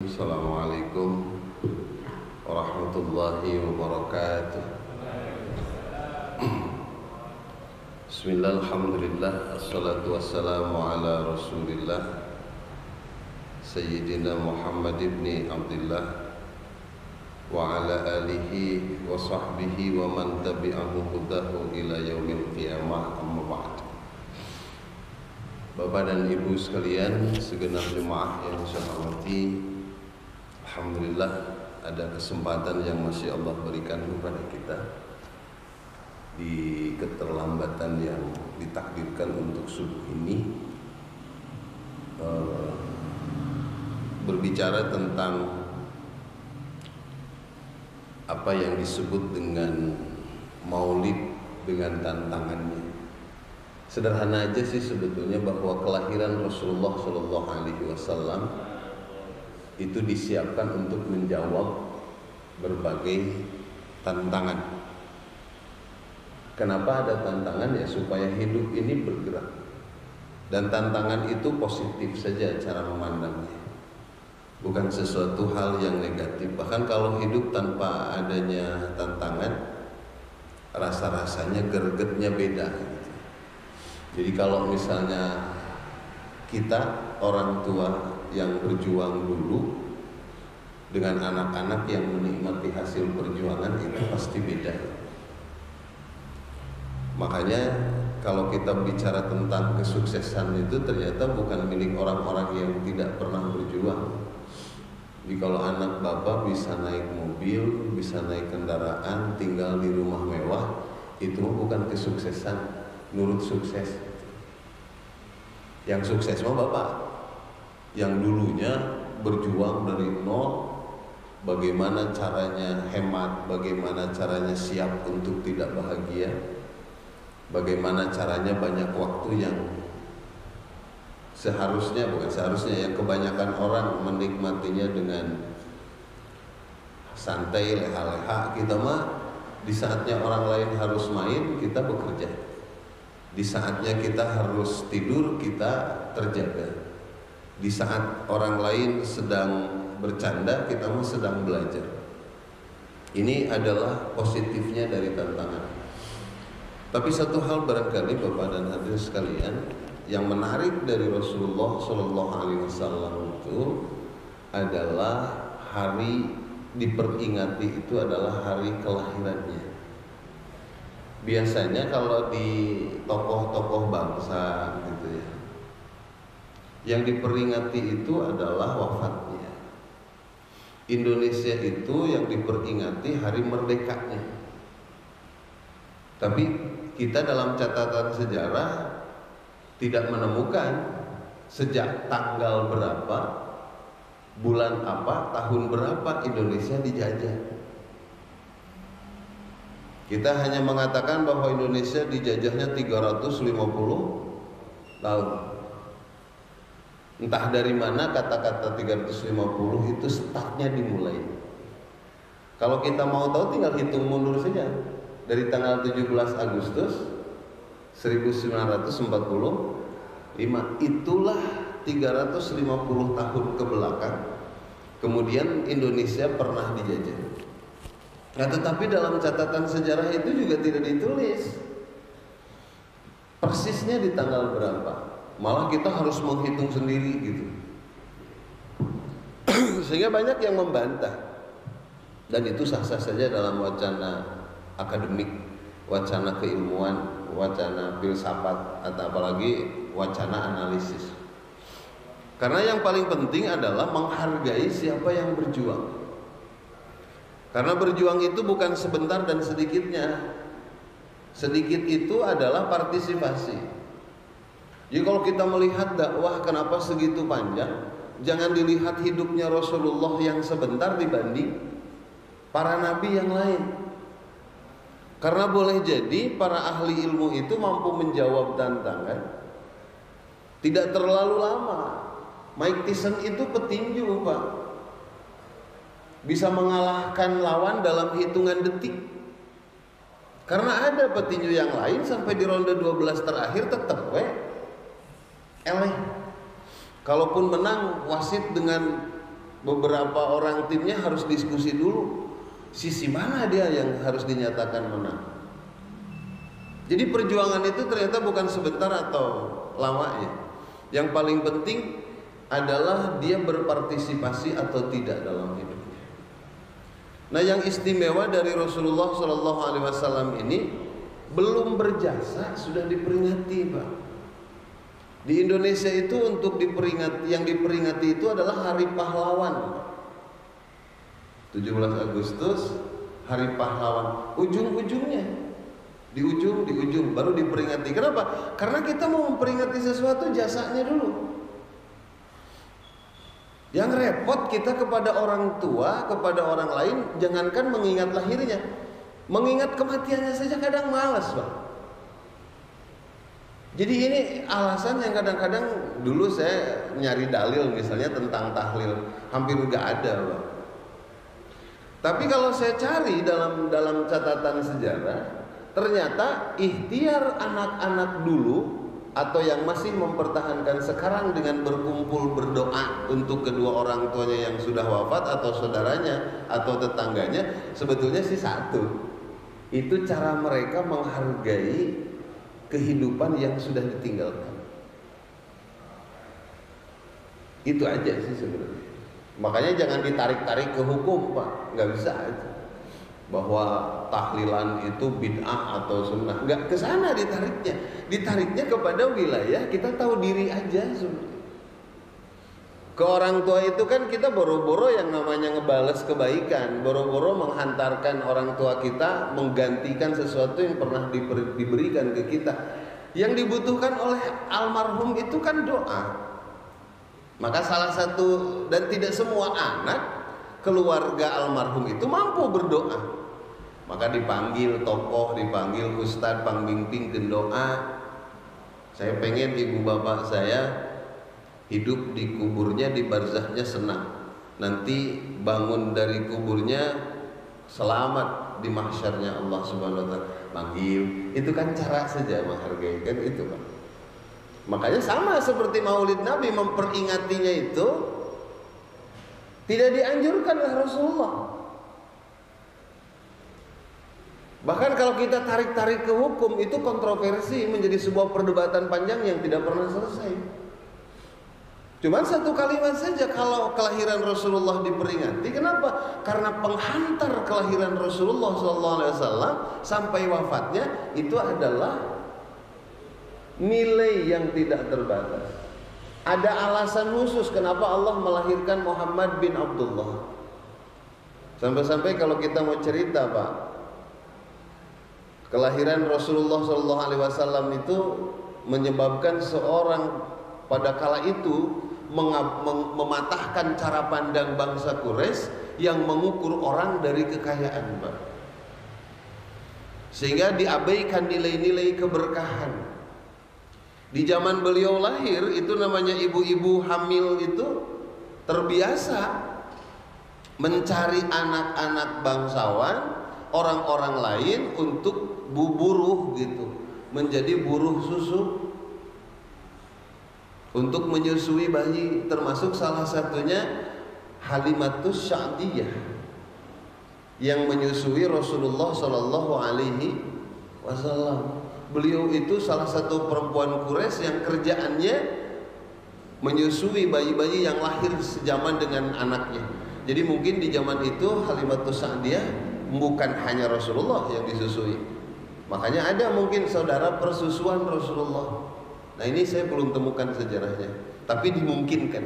Assalamualaikum warahmatullahi wabarakatuh. Bismillah, alhamdulillah, assalatu wassalamu ala rasulillah Sayyidina Muhammad ibn Abdullah wa ala alihi wa sahbihi wa man tabi'ahu hudahu ila yaumil qiyamah, amma ba'd. Bapak dan Ibu sekalian, segenap jemaah yang saya hormati, alhamdulillah ada kesempatan yang masih Allah berikan kepada kita di keterlambatan yang ditakdirkan untuk subuh ini, berbicara tentang apa yang disebut dengan maulid dengan tantangannya. Sederhana aja sih sebetulnya, bahwa kelahiran Rasulullah Shallallahu Alaihi Wasallam itu disiapkan untuk menjawab berbagai tantangan. Kenapa ada tantangan? Ya supaya hidup ini bergerak. Dan tantangan itu positif saja cara memandangnya, bukan sesuatu hal yang negatif. Bahkan kalau hidup tanpa adanya tantangan, rasa-rasanya gregetnya beda. Jadi kalau misalnya kita orang tua yang berjuang dulu dengan anak-anak yang menikmati hasil perjuangan, itu pasti beda. Makanya kalau kita bicara tentang kesuksesan itu ternyata bukan milik orang-orang yang tidak pernah berjuang. Jadi kalau anak bapak bisa naik mobil, bisa naik kendaraan, tinggal di rumah mewah, itu bukan kesuksesan, nurut sukses. Yang sukses mah bapak yang dulunya berjuang dari nol, bagaimana caranya hemat, bagaimana caranya siap untuk tidak bahagia, bagaimana caranya banyak waktu yang yang kebanyakan orang menikmatinya dengan santai, leha-leha. Kita mah di saatnya orang lain harus main, kita bekerja. Di saatnya kita harus tidur, kita terjaga. Di saat orang lain sedang bercanda, kita mah sedang belajar. Ini adalah positifnya dari tantangan. Tapi satu hal barangkali Bapak dan hadirin sekalian, yang menarik dari Rasulullah Shallallahu Alaihi Wasallam itu adalah hari diperingati itu adalah hari kelahirannya. Biasanya kalau di tokoh-tokoh bangsa gitu ya, yang diperingati itu adalah wafatnya. Indonesia itu yang diperingati hari merdekanya. Tapi kita dalam catatan sejarah tidak menemukan sejak tanggal berapa, bulan apa, tahun berapa Indonesia dijajah. Kita hanya mengatakan bahwa Indonesia dijajahnya 350 tahun. Entah dari mana kata-kata 350 itu startnya dimulai. Kalau kita mau tahu tinggal hitung mundur saja. Dari tanggal 17 Agustus 1945, itulah 350 tahun ke belakang. Kemudian Indonesia pernah dijajah. Nah, tetapi dalam catatan sejarah itu juga tidak ditulis persisnya di tanggal berapa. Malah kita harus menghitung sendiri gitu. Sehingga banyak yang membantah. Dan itu sah-sah saja dalam wacana akademik, wacana keilmuan, wacana filsafat, atau apalagi wacana analisis. Karena yang paling penting adalah menghargai siapa yang berjuang. Karena berjuang itu bukan sebentar dan sedikitnya. Sedikit itu adalah partisipasi. Jadi kalau kita melihat dakwah kenapa segitu panjang, jangan dilihat hidupnya Rasulullah yang sebentar dibanding para nabi yang lain. Karena boleh jadi para ahli ilmu itu mampu menjawab tantangan tidak terlalu lama. Mike Tyson itu petinju, Pak. Bisa mengalahkan lawan dalam hitungan detik. Karena ada petinju yang lain sampai di ronde 12 terakhir tetap eleh. Kalaupun menang, wasit dengan beberapa orang timnya harus diskusi dulu sisi mana dia yang harus dinyatakan menang. Jadi perjuangan itu ternyata bukan sebentar atau lamanya. Yang paling penting adalah dia berpartisipasi atau tidak dalam hidupnya. Nah, yang istimewa dari Rasulullah Shallallahu Alaihi Wasallam ini belum berjasa sudah diperingati, Pak. Di Indonesia itu untuk diperingati, yang diperingati itu adalah Hari Pahlawan, Pak. 17 Agustus Hari Pahlawan, ujung-ujungnya di ujung baru diperingati. Kenapa? Karena kita mau memperingati sesuatu jasanya dulu. Yang repot kita kepada orang tua, kepada orang lain, jangankan mengingat lahirnya, mengingat kematiannya saja kadang malas, Pak. Jadi ini alasan yang kadang-kadang dulu saya nyari dalil misalnya tentang tahlil, hampir nggak ada, Pak. Tapi kalau saya cari dalam catatan sejarah, ternyata ikhtiar anak-anak dulu atau yang masih mempertahankan sekarang dengan berkumpul berdoa untuk kedua orang tuanya yang sudah wafat atau saudaranya atau tetangganya, sebetulnya sih satu. Itu cara mereka menghargai kehidupan yang sudah ditinggalkan. Itu aja sih sebenarnya. Makanya jangan ditarik-tarik ke hukum, Pak. Nggak bisa aja bahwa tahlilan itu bid'ah atau sunnah, nggak ke sana ditariknya kepada wilayah kita tahu diri aja sebenarnya. Ke orang tua itu kan kita boro-boro yang namanya ngebales kebaikan, boro-boro menghantarkan orang tua kita menggantikan sesuatu yang pernah diberikan ke kita. Yang dibutuhkan oleh almarhum itu kan doa. Maka salah satu, dan tidak semua anak keluarga almarhum itu mampu berdoa. Maka dipanggil tokoh, dipanggil ustadz, pangbimbing doa. Saya pengen ibu bapak saya hidup di kuburnya, di barzahnya senang. Nanti bangun dari kuburnya selamat di mahsyarnya Allah Subhanahu wa taala. Panggil. Itu kan cara saja menghargai, kan itu, Pak. Makanya sama seperti Maulid Nabi, memperingatinya itu tidak dianjurkan oleh Rasulullah. Bahkan kalau kita tarik-tarik ke hukum, itu kontroversi, menjadi sebuah perdebatan panjang yang tidak pernah selesai. Cuman satu kalimat saja, kalau kelahiran Rasulullah diperingati, kenapa? Karena penghantar kelahiran Rasulullah SAW sampai wafatnya itu adalah nilai yang tidak terbatas. Ada alasan khusus kenapa Allah melahirkan Muhammad bin Abdullah. Sampai-sampai kalau kita mau cerita, Pak, kelahiran Rasulullah SAW itu menyebabkan seorang pada kala itu mematahkan cara pandang bangsa Quraisy yang mengukur orang dari kekayaan, Pak. Sehingga diabaikan nilai-nilai keberkahan. Di zaman beliau lahir itu namanya ibu-ibu hamil itu terbiasa mencari anak-anak bangsawan, orang-orang lain untuk buruh gitu, menjadi buruh susu untuk menyusui bayi, termasuk salah satunya Halimatus Sa'diyah yang menyusui Rasulullah Shallallahu Alaihi Wasallam. Beliau itu salah satu perempuan Quraisy yang kerjaannya menyusui bayi-bayi yang lahir sejaman dengan anaknya. Jadi mungkin di zaman itu Halimatus Sa'diyah bukan hanya Rasulullah yang disusui. Makanya ada mungkin saudara persusuan Rasulullah. Nah, ini saya belum temukan sejarahnya, tapi dimungkinkan.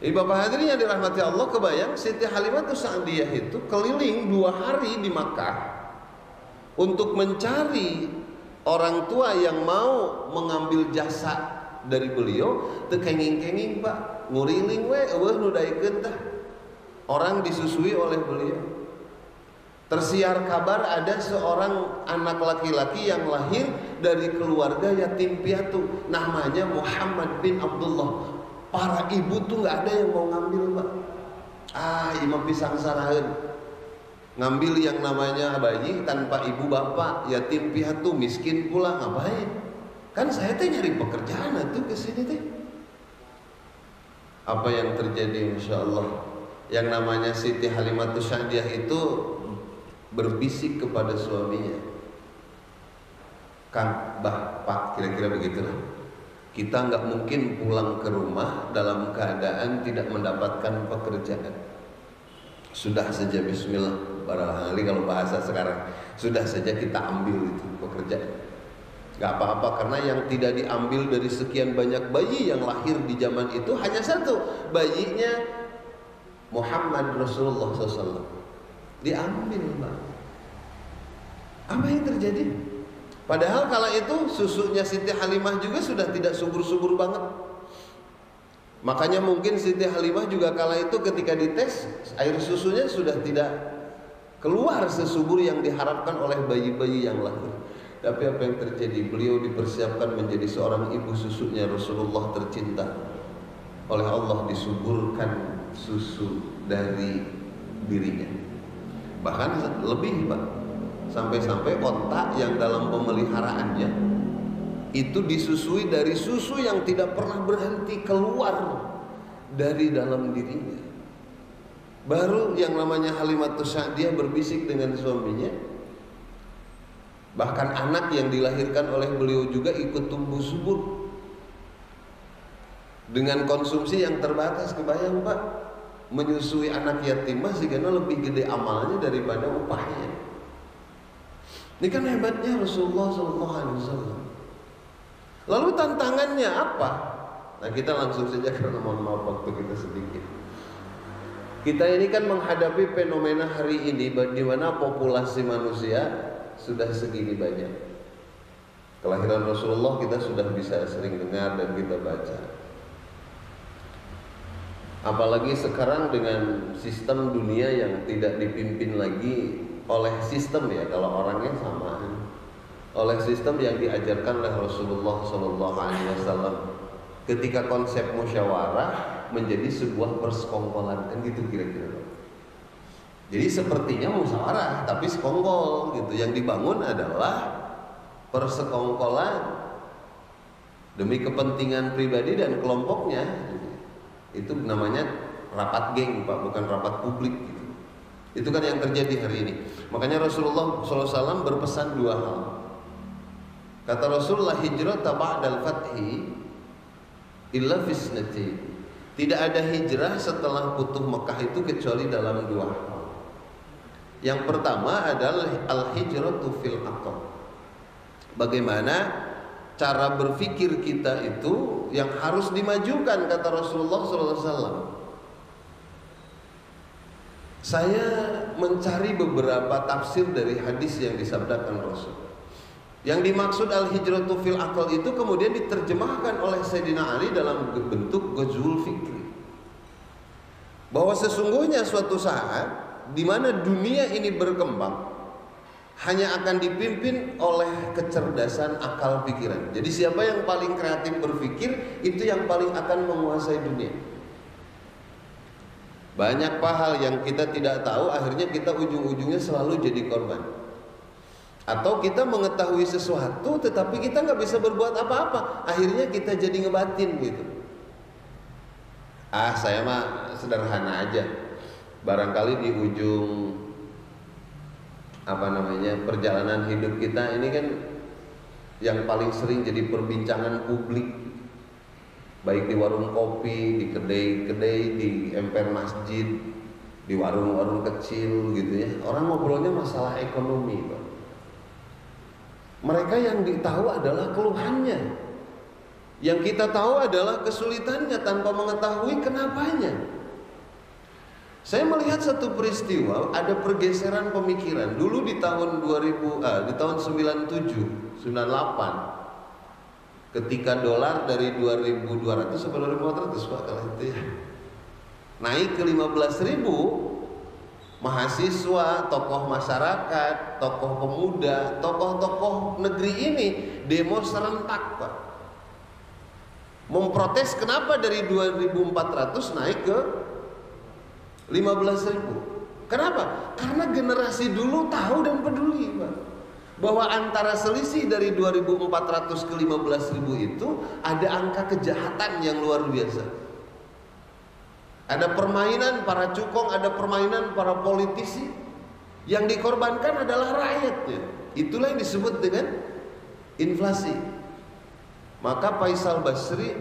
Jadi Bapak hadirin yang dirahmati Allah, kebayang Siti Halimatus Sa'diyah itu keliling 2 hari di Makkah untuk mencari orang tua yang mau mengambil jasa dari beliau. Teu kenging-kenging, Pak, nguriling we eueuh nu daekeun tah. Orang disusui oleh beliau. Tersiar kabar ada seorang anak laki-laki yang lahir dari keluarga yatim piatu, namanya Muhammad bin Abdullah. Para ibu tuh nggak ada yang mau ngambil, Pak. Imam pisang saraheun, ngambil yang namanya bayi tanpa ibu bapak, yatim piatu, miskin pula, ngapain? Kan saya teh nyari pekerjaan tuh ke sini teh. Apa yang terjadi? Masya Allah, yang namanya Siti Halimatus Sa'diyah itu berbisik kepada suaminya, Kang, Bah, Pak, kira-kira begitulah. Kita nggak mungkin pulang ke rumah dalam keadaan tidak mendapatkan pekerjaan. Sudah saja bismillah, barangkali kalau bahasa sekarang, sudah saja kita ambil itu pekerjaan. Gak apa-apa, karena yang tidak diambil dari sekian banyak bayi yang lahir di zaman itu hanya satu, bayinya Muhammad Rasulullah SAW. Diambil, Pak. Apa yang terjadi? Padahal kala itu susunya Siti Halimah juga sudah tidak subur-subur banget. Makanya mungkin Siti Halimah juga kala itu ketika dites, air susunya sudah tidak keluar sesubur yang diharapkan oleh bayi-bayi yang lahir. Tapi apa yang terjadi? Beliau dipersiapkan menjadi seorang ibu susunya Rasulullah tercinta. Oleh Allah disuburkan susu dari dirinya. Bahkan lebih, Pak. Sampai-sampai otak yang dalam pemeliharaannya itu disusui dari susu yang tidak pernah berhenti keluar dari dalam dirinya. Baru yang namanya Halimatus Sa'diyah berbisik dengan suaminya. Bahkan anak yang dilahirkan oleh beliau juga ikut tumbuh subur dengan konsumsi yang terbatas. Kebayang, Pak, menyusui anak yatimah sehingga lebih gede amalnya daripada upahnya. Ini kan hebatnya Rasulullah SAW. Lalu tantangannya apa? Nah, kita langsung saja karena mohon maaf waktu kita sedikit. Kita ini kan menghadapi fenomena hari ini di mana populasi manusia sudah segini banyak. Kelahiran Rasulullah kita sudah bisa sering dengar dan kita baca. Apalagi sekarang dengan sistem dunia yang tidak dipimpin lagi oleh sistem, ya kalau orangnya sama, oleh sistem yang diajarkan oleh Rasulullah SAW. Ketika konsep musyawarah menjadi sebuah persekongkolan, kan gitu kira-kira. Jadi sepertinya musyawarah tapi sekongkol gitu. Yang dibangun adalah persekongkolan demi kepentingan pribadi dan kelompoknya. Itu namanya rapat geng, Pak, bukan rapat publik gitu. Itu kan yang terjadi hari ini. Makanya Rasulullah SAW berpesan dua hal. Kata Rasulullah, hijrata ba'dal fathi illa fisnati. Tidak ada hijrah setelah Futuh Mekah itu kecuali dalam dua hal. Yang pertama adalah al-hijratu fil aql. Bagaimana cara berpikir kita itu yang harus dimajukan, kata Rasulullah SAW. Saya mencari beberapa tafsir dari hadis yang disabdakan Rasul. Yang dimaksud al-hijratu fil aql itu kemudian diterjemahkan oleh Sayyidina Ali dalam bentuk ghazwul fikri. Bahwa sesungguhnya suatu saat di mana dunia ini berkembang hanya akan dipimpin oleh kecerdasan akal pikiran. Jadi siapa yang paling kreatif berpikir, itu yang paling akan menguasai dunia. Banyak hal yang kita tidak tahu, akhirnya kita ujung-ujungnya selalu jadi korban. Atau kita mengetahui sesuatu tetapi kita nggak bisa berbuat apa-apa, akhirnya kita jadi ngebatin gitu. Saya mah sederhana aja. Barangkali di ujung perjalanan hidup kita ini kan yang paling sering jadi perbincangan publik, baik di warung kopi, di kedai-kedai, di emper masjid, di warung-warung kecil gitu ya. Orang ngobrolnya masalah ekonomi, Pak. Mereka yang ditahu adalah keluhannya, yang kita tahu adalah kesulitannya tanpa mengetahui kenapanya. Saya melihat satu peristiwa, ada pergeseran pemikiran. Dulu di tahun 97, 98, ketika dolar dari 2.200 sampai 2.400, Pak, kalau itu ya, naik ke 15.000, mahasiswa, tokoh masyarakat, tokoh pemuda, tokoh-tokoh negeri ini demo serentak, Pak, memprotes kenapa dari 2.400 naik ke 15.000. Kenapa? Karena generasi dulu tahu dan peduli, Pak, bahwa antara selisih dari 2.400 ke 15.000 itu ada angka kejahatan yang luar biasa. Ada permainan para cukong, ada permainan para politisi. Yang dikorbankan adalah rakyatnya. Itulah yang disebut dengan inflasi. Maka Faisal Basri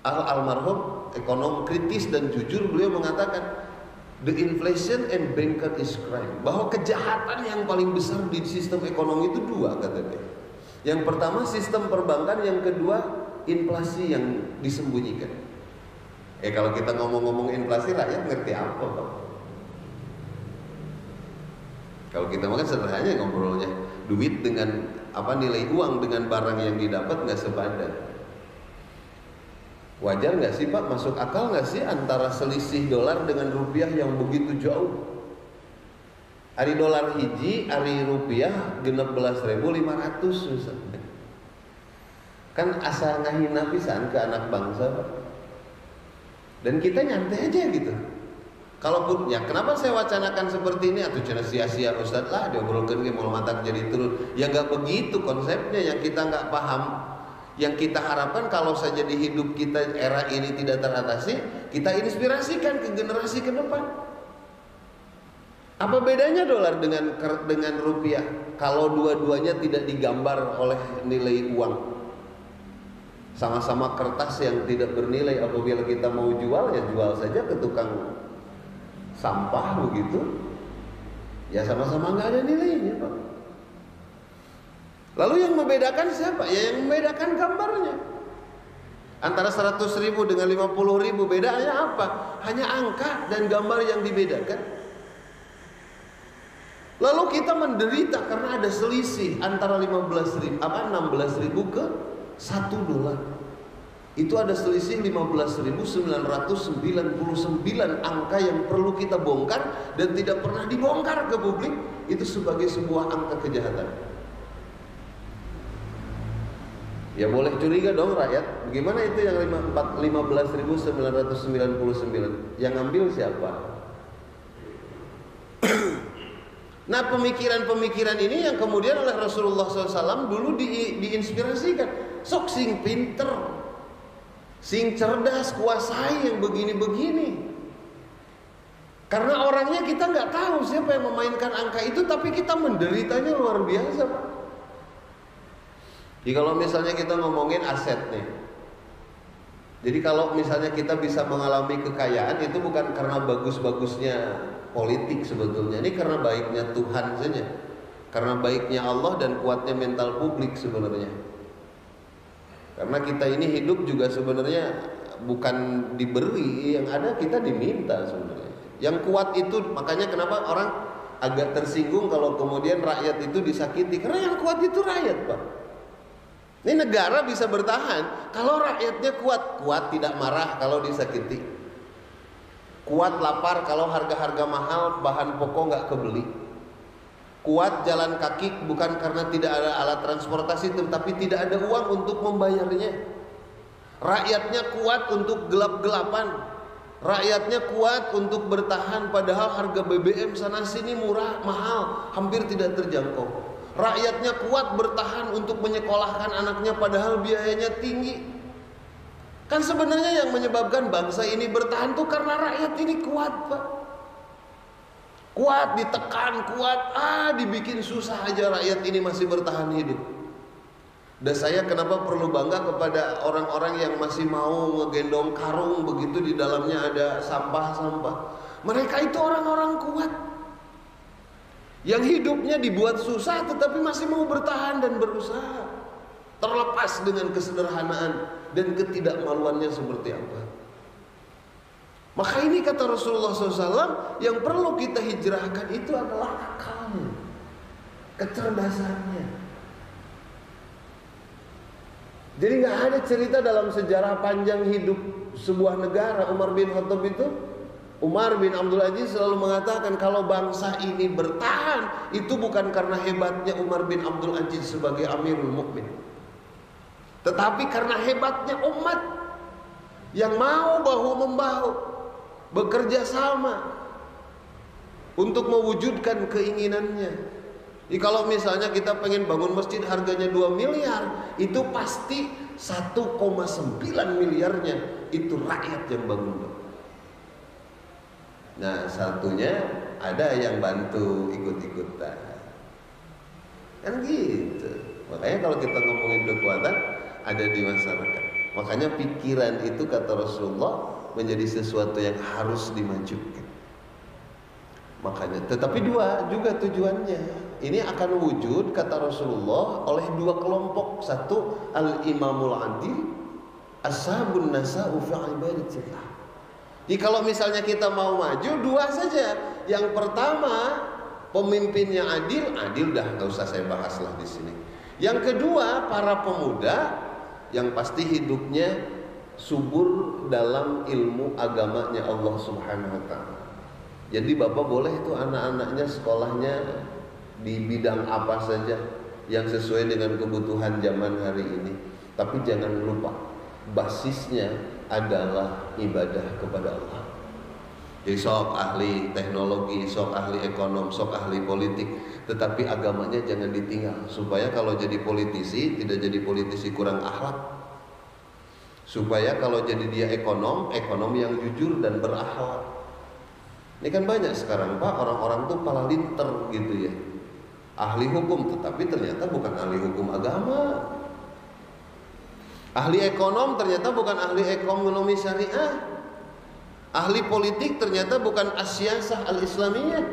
almarhum ekonom kritis dan jujur, beliau mengatakan the inflation and banker is crime. Bahwa kejahatan yang paling besar di sistem ekonomi itu dua, kata dia. Yang pertama sistem perbankan, yang kedua inflasi yang disembunyikan. Kalau kita ngomong-ngomong inflasi, rakyat ngerti apa, Pak? Kalau kita makan sederhananya ngobrolnya, duit dengan nilai uang dengan barang yang didapat nggak sepadan. Wajar nggak sih, Pak? Masuk akal nggak sih antara selisih dolar dengan rupiah yang begitu jauh? Hari dolar hiji, hari rupiah 16.500 misalnya. Kan asa ngahina pisan ke anak bangsa, Pak. Dan kita nyantai aja gitu. Kalaupun ya, kenapa saya wacanakan seperti ini? Atau cina sia-sia Ustadz lah diobrolkan ke mau matak jadi turun. Ya nggak begitu konsepnya, yang kita nggak paham. Yang kita harapkan kalau saja di hidup kita era ini tidak teratasi, kita inspirasikan ke generasi ke depan. Apa bedanya dolar dengan rupiah kalau dua-duanya tidak digambar oleh nilai uang? Sama-sama kertas yang tidak bernilai. Apabila kita mau jual, ya jual saja ke tukang sampah begitu. Ya sama-sama nggak ada nilainya, Pak. Lalu yang membedakan siapa? Ya yang membedakan gambarnya. Antara 100.000 dengan 50.000 bedanya apa? Hanya angka dan gambar yang dibedakan. Lalu kita menderita karena ada selisih antara 16.000 ke $1. Itu ada selisih 15.999 angka yang perlu kita bongkar dan tidak pernah dibongkar ke publik. Itu sebagai sebuah angka kejahatan. Ya boleh curiga dong rakyat, bagaimana itu yang 15.999? Yang ngambil siapa? Nah, pemikiran-pemikiran ini yang kemudian oleh Rasulullah SAW dulu diinspirasikan. Sok sing pinter, sing cerdas, kuasai yang begini-begini. Karena orangnya kita nggak tahu siapa yang memainkan angka itu, tapi kita menderitanya luar biasa, Pak. Jadi kalau misalnya kita ngomongin aset nih, jadi kalau misalnya kita bisa mengalami kekayaan, itu bukan karena bagus-bagusnya politik sebetulnya, ini karena baiknya Tuhan saja, karena baiknya Allah dan kuatnya mental publik sebenarnya. Karena kita ini hidup juga sebenarnya bukan diberi, yang ada kita diminta sebenarnya. Yang kuat itu, makanya kenapa orang agak tersinggung kalau kemudian rakyat itu disakiti, karena yang kuat itu rakyat, Pak. Ini negara bisa bertahan kalau rakyatnya kuat, kuat tidak marah kalau disakiti, kuat lapar kalau harga-harga mahal bahan pokok nggak kebeli, kuat jalan kaki bukan karena tidak ada alat transportasi tetapi tidak ada uang untuk membayarnya. Rakyatnya kuat untuk gelap-gelapan, rakyatnya kuat untuk bertahan padahal harga BBM sana sini murah, mahal, hampir tidak terjangkau. Rakyatnya kuat bertahan untuk menyekolahkan anaknya padahal biayanya tinggi. Kan sebenarnya yang menyebabkan bangsa ini bertahan tuh karena rakyat ini kuat, Pak. Kuat ditekan, kuat, dibikin susah aja rakyat ini masih bertahan hidup. Dan saya kenapa perlu bangga kepada orang-orang yang masih mau ngegendong karung begitu di dalamnya ada sampah-sampah. Mereka itu orang-orang kuat, yang hidupnya dibuat susah tetapi masih mau bertahan dan berusaha, terlepas dengan kesederhanaan dan ketidakmaluannya seperti apa. Maka ini kata Rasulullah SAW, yang perlu kita hijrahkan itu adalah akalnya, kecerdasannya. Jadi nggak ada cerita dalam sejarah panjang hidup sebuah negara Umar bin Khattab itu, Umar bin Abdul Aziz selalu mengatakan kalau bangsa ini bertahan itu bukan karena hebatnya Umar bin Abdul Aziz sebagai Amirul Mukmin, tetapi karena hebatnya umat yang mau bahu-membahu bekerja sama untuk mewujudkan keinginannya. Jadi kalau misalnya kita pengen bangun masjid harganya 2 miliar, itu pasti 1,9 miliarnya itu rakyat yang bangun. Nah, satunya ada yang bantu ikut-ikutan. Kan gitu. Makanya kalau kita ngomongin kekuatan ada di masyarakat. Makanya pikiran itu kata Rasulullah menjadi sesuatu yang harus dimajukan. Makanya, tetapi dua juga tujuannya. Ini akan wujud kata Rasulullah oleh dua kelompok. Satu, al-imamul adil, ashabun nasa'u fi ibadatillah. Jadi kalau misalnya kita mau maju, dua saja. Yang pertama, pemimpinnya adil dah nggak usah saya bahas lah di sini. Yang kedua, para pemuda yang pasti hidupnya subur dalam ilmu agamanya Allah Subhanahu wa taala. Jadi Bapak boleh itu anak-anaknya sekolahnya di bidang apa saja yang sesuai dengan kebutuhan zaman hari ini. Tapi jangan lupa basisnya adalah ibadah kepada Allah. Jadi sok ahli teknologi, sok ahli ekonom, sok ahli politik, tetapi agamanya jangan ditinggal. Supaya kalau jadi politisi tidak jadi politisi kurang akhlak. Supaya kalau jadi dia ekonom yang jujur dan berakhlak. Ini kan banyak sekarang Pak, orang-orang tuh pala linter gitu ya, ahli hukum tetapi ternyata bukan ahli hukum agama. Ahli ekonom ternyata bukan ahli ekonomi syariah. Ahli politik ternyata bukan asyasah al-islamiyah,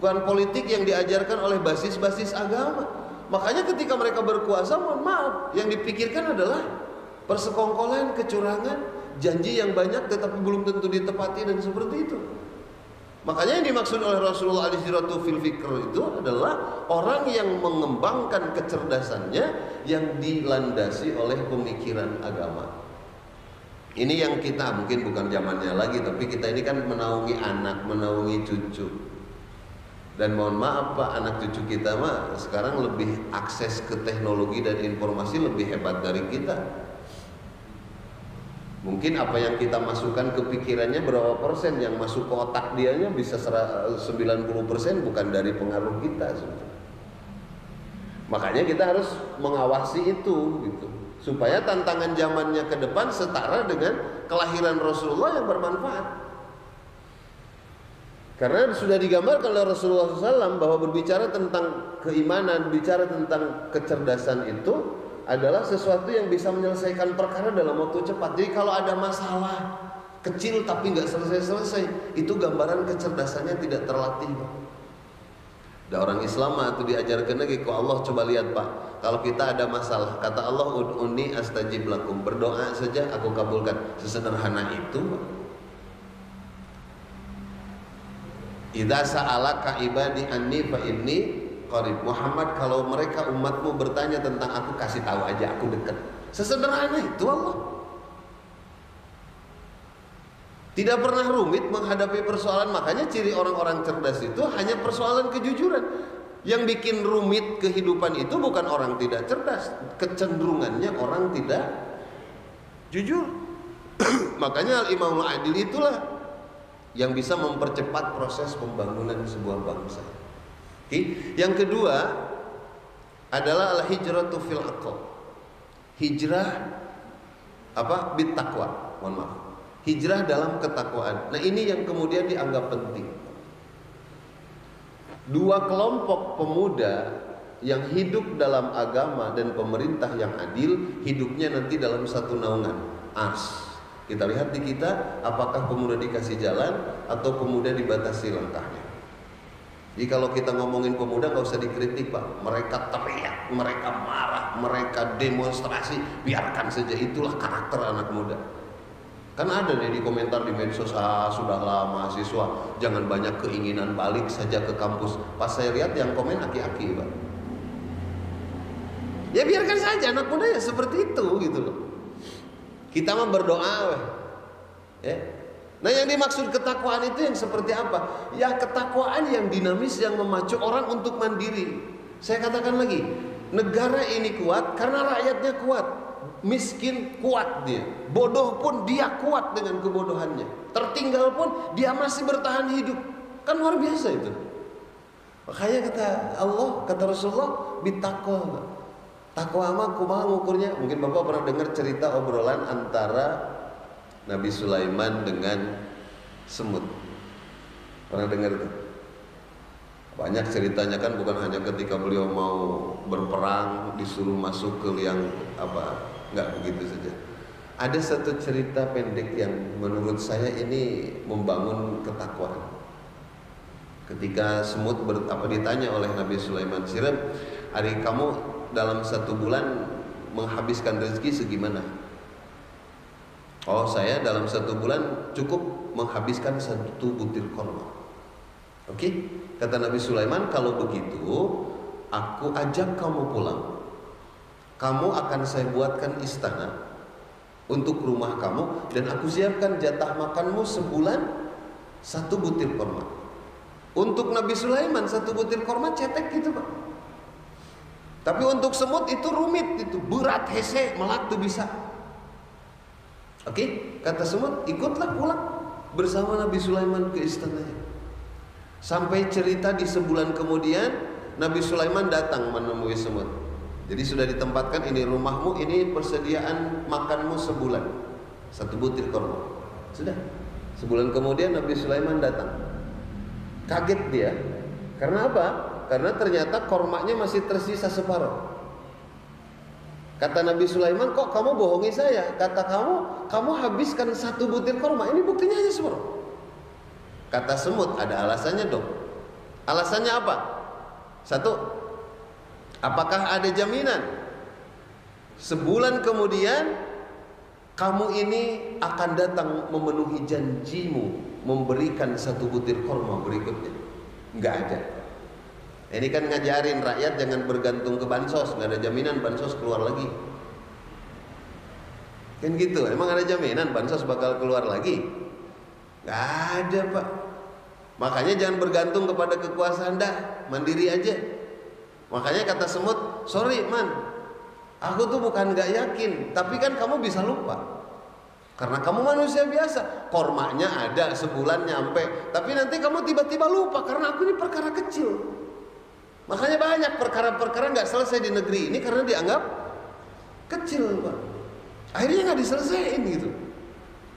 bukan politik yang diajarkan oleh basis-basis agama. Makanya ketika mereka berkuasa, mohon maaf, yang dipikirkan adalah persekongkolan, kecurangan, janji yang banyak tetapi belum tentu ditepati dan seperti itu. Makanya yang dimaksud oleh Rasulullah al-hijratu fil fikr itu adalah orang yang mengembangkan kecerdasannya yang dilandasi oleh pemikiran agama. Ini yang kita mungkin bukan zamannya lagi, tapi kita ini kan menaungi anak, menaungi cucu. Dan mohon maaf Pak, anak cucu kita mah sekarang lebih akses ke teknologi dan informasi lebih hebat dari kita. Mungkin apa yang kita masukkan ke pikirannya berapa persen yang masuk ke otak dianya bisa 90% bukan dari pengaruh kita. Makanya kita harus mengawasi itu gitu. Supaya tantangan zamannya ke depan setara dengan kelahiran Rasulullah yang bermanfaat. Karena sudah digambarkan oleh Rasulullah SAW bahwa berbicara tentang keimanan, bicara tentang kecerdasan itu adalah sesuatu yang bisa menyelesaikan perkara dalam waktu cepat. Jadi kalau ada masalah kecil tapi nggak selesai-selesai, itu gambaran kecerdasannya tidak terlatih. Ada orang Islam itu diajarkan lagi ke Allah, coba lihat Pak, kalau kita ada masalah, kata Allah ud'uni astajib lakum, berdoa saja aku kabulkan. Sesederhana itu Pak. Idza sa'alaka ibadi anni fa inni qarib. Muhammad, kalau mereka umatmu bertanya tentang aku, kasih tahu aja aku dekat. Sesederhana itu Allah. Tidak pernah rumit menghadapi persoalan. Makanya ciri orang-orang cerdas itu hanya persoalan kejujuran. Yang bikin rumit kehidupan itu bukan orang tidak cerdas, kecenderungannya orang tidak jujur. Makanya Al-Imamul Adil itulah yang bisa mempercepat proses pembangunan sebuah bangsa. Yang kedua adalah al-hijratu fil aql. Hijrah apa? Bit taqwa. Mohon maaf. Hijrah dalam ketakwaan. Nah, ini yang kemudian dianggap penting. Dua kelompok pemuda yang hidup dalam agama dan pemerintah yang adil, hidupnya nanti dalam satu naungan ars. Kita lihat di kita, apakah pemuda dikasih jalan atau pemuda dibatasi langkahnya. Jadi kalau kita ngomongin pemuda nggak usah dikritik Pak. Mereka teriak, mereka marah, mereka demonstrasi, biarkan saja, itulah karakter anak muda. Kan ada nih di komentar di medsos, sudahlah mahasiswa jangan banyak keinginan, balik saja ke kampus. Pas saya lihat yang komen aki-aki Pak. Ya biarkan saja anak muda ya seperti itu gitu loh. Kita mah berdoa ya. Nah yang dimaksud ketakwaan itu yang seperti apa? Ya ketakwaan yang dinamis, yang memacu orang untuk mandiri. Saya katakan lagi, negara ini kuat karena rakyatnya kuat. Miskin kuat dia, bodoh pun dia kuat dengan kebodohannya, tertinggal pun dia masih bertahan hidup. Kan luar biasa itu. Makanya kata Allah, kata Rasulullah, bitakwa. Takwa mah kumaha ngukurnya? Mungkin Bapak pernah dengar cerita obrolan antara Nabi Sulaiman dengan semut. Pernah dengar tuh? Banyak ceritanya kan, bukan hanya ketika beliau mau berperang disuruh masuk ke liang apa, nggak begitu saja. Ada satu cerita pendek yang menurut saya ini membangun ketakwaan. Ketika semut ditanya oleh Nabi Sulaiman, "Sirem, hari kamu dalam 1 bulan menghabiskan rezeki segimana?" "Oh, saya dalam 1 bulan cukup menghabiskan 1 butir korma." Oke, kata Nabi Sulaiman, "Kalau begitu aku ajak kamu pulang. Kamu akan saya buatkan istana untuk rumah kamu, dan aku siapkan jatah makanmu sebulan 1 butir korma." Untuk Nabi Sulaiman 1 butir korma cetek gitu, Pak. Tapi untuk semut itu rumit, itu berat, hese, melak tuh bisa. Oke, kata semut, "Ikutlah pulang bersama Nabi Sulaiman ke istananya." Sampai cerita di sebulan kemudian Nabi Sulaiman datang menemui semut. Jadi sudah ditempatkan, ini rumahmu, ini persediaan makanmu sebulan, 1 butir korma. Sudah. Sebulan kemudian Nabi Sulaiman datang. Kaget dia. Karena apa? Karena ternyata kormanya masih tersisa separuh. Kata Nabi Sulaiman, "Kok kamu bohongi saya? Kata kamu habiskan 1 butir korma. Ini buktinya aja separuh." Kata semut, "Ada alasannya dong." Alasannya apa? Satu, apakah ada jaminan sebulan kemudian kamu ini akan datang memenuhi janjimu memberikan 1 butir korma berikutnya? Nggak ada. Ini kan ngajarin rakyat jangan bergantung ke bansos. Nggak ada jaminan bansos keluar lagi. Kan gitu. Emang ada jaminan bansos bakal keluar lagi? Nggak ada, Pak. Makanya jangan bergantung kepada kekuasaan, dah, mandiri aja. Makanya kata semut, "Sorry man, aku tuh bukan gak yakin, tapi kan kamu bisa lupa. Karena kamu manusia biasa. Kormanya ada sebulan nyampe, tapi nanti kamu tiba-tiba lupa karena aku ini perkara kecil." Makanya banyak perkara-perkara gak selesai di negeri ini karena dianggap kecil, Pak. Akhirnya gak diselesaikan gitu.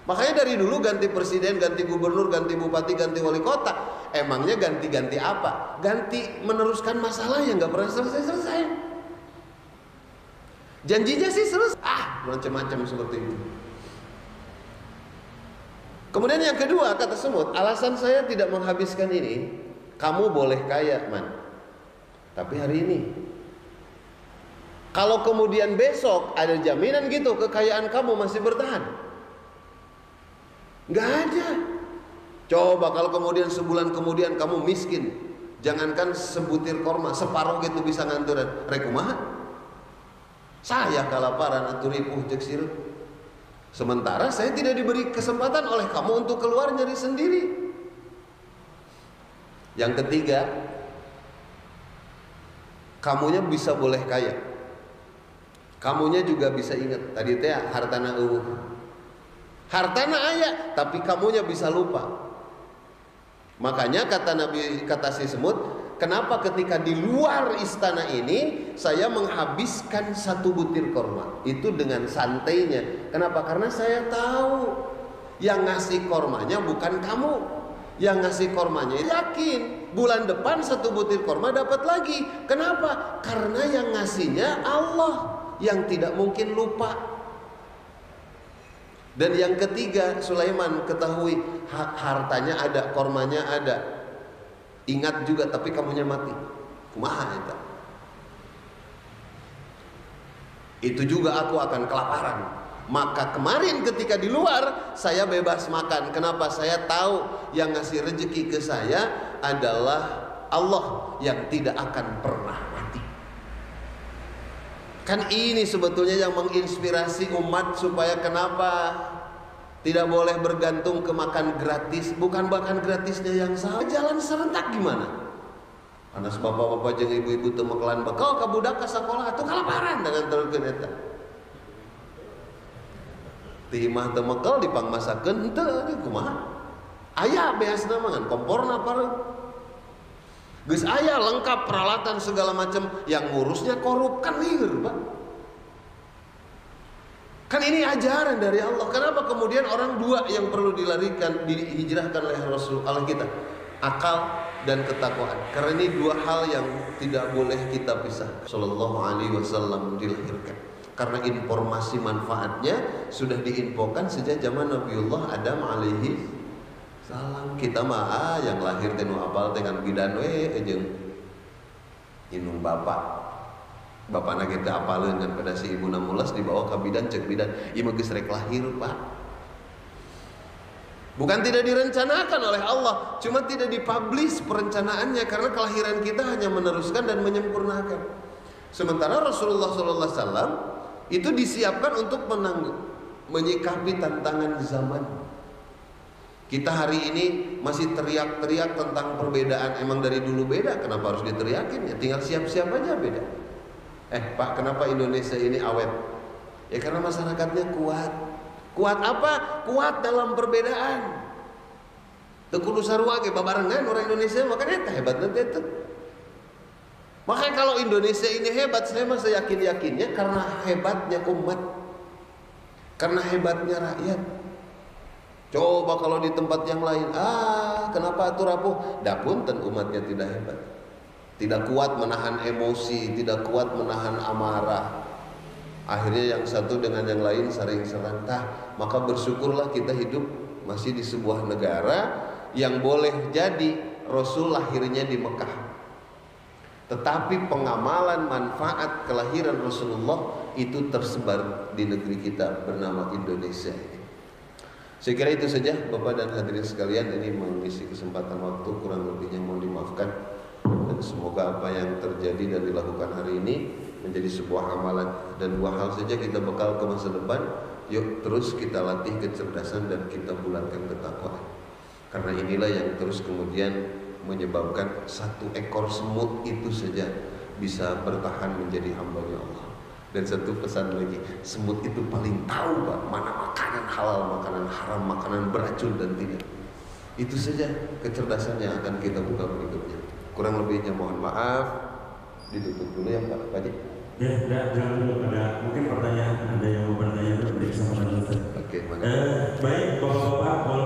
Makanya dari dulu ganti presiden, ganti gubernur, ganti bupati, ganti wali kota, emangnya ganti-ganti apa? Ganti meneruskan masalah yang gak pernah selesai-selesai. Janjinya sih selesai, macam-macam seperti itu. Kemudian yang kedua, kata semut, alasan saya tidak menghabiskan ini, kamu boleh kaya, man, tapi hari ini. Kalau kemudian besok ada jaminan gitu kekayaan kamu masih bertahan? Nggak ada. Coba kalau kemudian sebulan kemudian kamu miskin, jangankan 1 butir korma, separuh gitu bisa nganturan, rekumaha? Saya kelaparan atau ripuh cek sirup. Sementara saya tidak diberi kesempatan oleh kamu untuk keluar nyari sendiri. Yang ketiga, kamunya bisa boleh kaya, kamunya juga bisa ingat tadi teh hartana hartana aya, tapi kamunya bisa lupa. Makanya kata Nabi, kata si semut, kenapa ketika di luar istana ini saya menghabiskan 1 butir korma? Itu dengan santainya. Kenapa? Karena saya tahu yang ngasih kormanya bukan kamu. Yang ngasih kormanya yakin bulan depan 1 butir korma dapat lagi. Kenapa? Karena yang ngasihnya Allah yang tidak mungkin lupa. Dan yang ketiga, Sulaiman ketahui hartanya ada, kormanya ada. Ingat juga, tapi kamunya mati. Kumaha eta? Itu juga aku akan kelaparan. Maka kemarin ketika di luar saya bebas makan. Kenapa? Saya tahu yang ngasih rezeki ke saya adalah Allah yang tidak akan pernah mati. Kan ini sebetulnya yang menginspirasi umat supaya kenapa tidak boleh bergantung ke makan gratis. Bukan makan gratisnya yang salah, jalan serentak gimana? Anas bapak-bapak jeung ibu-ibu teu mekelan bekal ka budak ka sakola atuh kalaparan dengan terkeun eta. Ti imah teu mekel dipangmasakeun henteu kumaha? Aya beasna mah ngan komporna pareuh. Geus aya lengkap peralatan segala macam, yang ngurusnya korup kan lieur, Pak. Kan ini ajaran dari Allah. Kenapa kemudian orang dua yang perlu dilarikan, dihijrahkan oleh Rasul Allah kita? akal dan ketakwaan. Karena ini dua hal yang tidak boleh kita pisah. Sallallahu alaihi wasallam dilahirkan karena informasi manfaatnya sudah diinfokan sejak zaman Nabiullah Adam alaihi salam. Kita mah yang lahir teh nu apal teh kan bidan we jeung inung bapak nage teh apaleun kan pada si ibu namulas dibawa ke bidan cek bidan ieu mah geus rek lahir Pak. Bukan tidak direncanakan oleh Allah, cuma tidak dipublish perencanaannya karena kelahiran kita hanya meneruskan dan menyempurnakan. Sementara Rasulullah SAW itu disiapkan untuk menyikapi tantangan zaman. Kita hari ini masih teriak-teriak tentang perbedaan. Emang dari dulu beda, kenapa harus diteriakin? Ya tinggal siap-siap aja beda. Pak, kenapa Indonesia ini awet? Ya karena masyarakatnya kuat. Kuat apa? Kuat dalam perbedaan. Teu kudu sarua ge babarengan orang Indonesia, makanya eta hebatna teh teu. Makanya kalau Indonesia ini hebat, saya mah yakin-yakinnya karena hebatnya umat. Karena hebatnya rakyat. Coba kalau di tempat yang lain, kenapa atuh rapuh? Dapunten umatnya tidak hebat. Tidak kuat menahan emosi, tidak kuat menahan amarah. Akhirnya yang satu dengan yang lain saling serang. Maka bersyukurlah kita hidup masih di sebuah negara yang boleh jadi Rasul lahirnya di Mekah, tetapi pengamalan manfaat kelahiran Rasulullah itu tersebar di negeri kita bernama Indonesia ini. Saya kira itu saja Bapak dan hadirin sekalian. Ini mengisi kesempatan waktu, kurang lebihnya mohon dimaafkan. Dan semoga apa yang terjadi dan dilakukan hari ini menjadi sebuah amalan, dan dua hal saja kita bekal ke masa depan. Yuk terus kita latih kecerdasan dan kita bulatkan ketakwaan, karena inilah yang terus kemudian menyebabkan satu ekor semut itu saja bisa bertahan menjadi hambanya Allah. Dan satu pesan lagi, semut itu paling tahu Pak, mana makanan halal, makanan haram, makanan beracun dan tidak. Itu saja kecerdasan yang akan kita buka berikutnya. Kurang lebihnya mohon maaf. Ditutup dulu ya Pak Haji. Ya, jangan dulu, ada mungkin pertanyaan, ada yang mau bertanya dulu, bisa. Oke, makasih. Baik, Bapak-bapak.